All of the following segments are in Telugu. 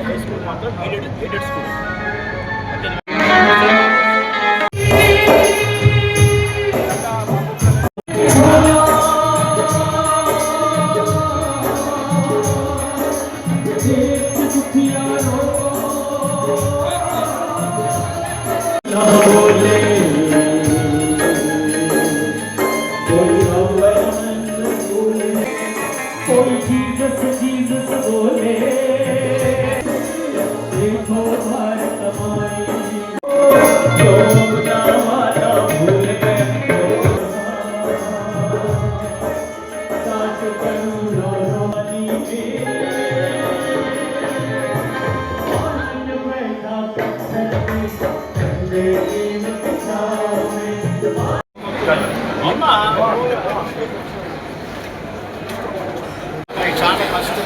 హై స్కూల్ మాత్రం ఎయిడెడ్ స్కూల్. Jesus बोले देखो भारत हमारी वाला भूल गए साथ करूँ रोनी చాలా కష్టం.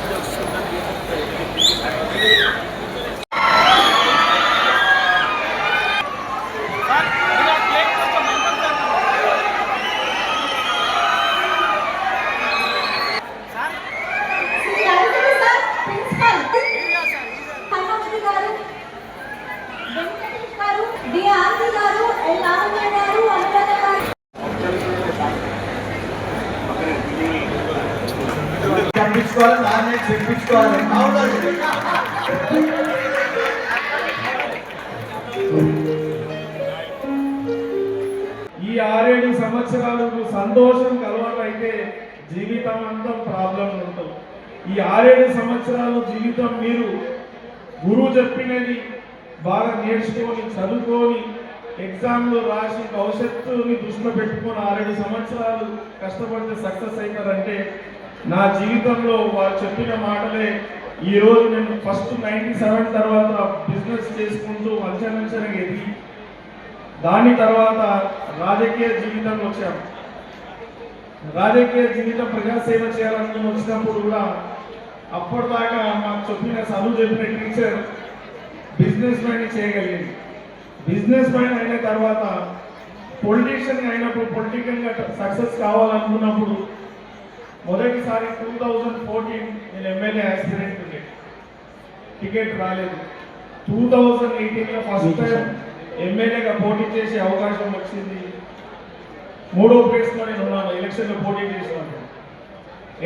ఈ 6-7 సంవత్సరాలకు సంతోషం కలవాలైతే జీవితం అంతా ప్రాబ్లం ఉంటుంది. ఈ 6-7 సంవత్సరాలు జీవితం మీరు గురువు చెప్పినది బాగా నేర్చుకొని చదువుకొని ఎగ్జామ్లు రాసి భవిష్యత్తుని దృష్టిలో పెట్టుకొని 6-7 సంవత్సరాలు కష్టపడితే సక్సెస్ అవుతారంటే నా జీవితంలో వారు చెప్పిన మాటలే. ఈరోజు నేను ఫస్ట్ 97 తర్వాత బిజినెస్ చేసుకుంటూ అంచెలంచెలుగా ఎదిగి దాని తర్వాత రాజకీయ జీవితంలో వచ్చాము. రాజకీయ జీవితం ప్రజాసేవ చేయాలని వచ్చినప్పుడు కూడా అప్పటిదాకా మాకు చదువు చెప్పిన టీచర్ బిజినెస్ మ్యాన్ చేయగలిగింది. బిజినెస్ మ్యాన్ అయిన తర్వాత పొలిటీషియన్ అయినప్పుడు పొలిటికల్గా సక్సెస్ కావాలనుకున్నప్పుడు మొదటిసారి 2014 నేను ఎమ్మెల్యే ఆస్పిరెంట్ ఉండే, టికెట్ రాలేదు. 2018లో ఫస్ట్ టైం ఎమ్మెల్యేగా పోటీ చేసే అవకాశం వచ్చింది. 3వ ప్లేస్లో నేను ఉన్నాను ఎలక్షన్లో పోటీ చేసినప్పుడు.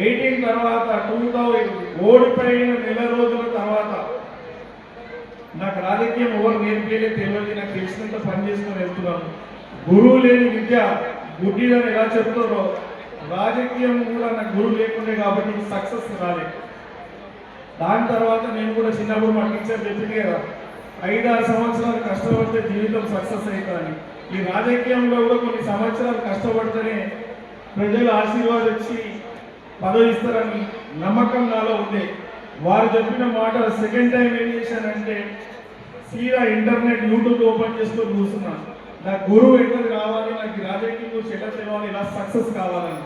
18 తర్వాత 2000 ఓడిపోయిన నెల రోజుల తర్వాత నాకు రాజకీయం ఎవరు నేర్పేయలేదు, తెలియదు. నాకు తెలిసినంత పని చేసుకొని వెళ్తున్నాను. గురువు లేని విద్య గుడ్డిదని ఎలా చెప్తారో రాజకీయం కూడా నాకు గురువు లేకుండే కాబట్టి సక్సెస్ రాలేదు. దాని తర్వాత నేను కూడా చిన్నప్పుడు మా టీచర్ చెప్పింది కదా, 5-6 సంవత్సరాలు కష్టపడితే జీవితం సక్సెస్ అవుతుందని. ఈ రాజకీయంలో కూడా కొన్ని సంవత్సరాలు కష్టపడితేనే ప్రజలు ఆశీర్వాదం ఇచ్చి పదవి ఇస్తారని నమ్మకం నాలో ఉంది. వారు చెప్పిన మాట సెకండ్ టైం ఏం చేశానంటే సీదా ఇంటర్నెట్ యూట్యూబ్ ఓపెన్ చేసుకొని చూస్తున్నాను. నాకు గురువు ఎట్లా కావాలి, నాకు రాజకీయం గురించి ఎట్లా తెలవాలి, ఇలా సక్సెస్ కావాలని.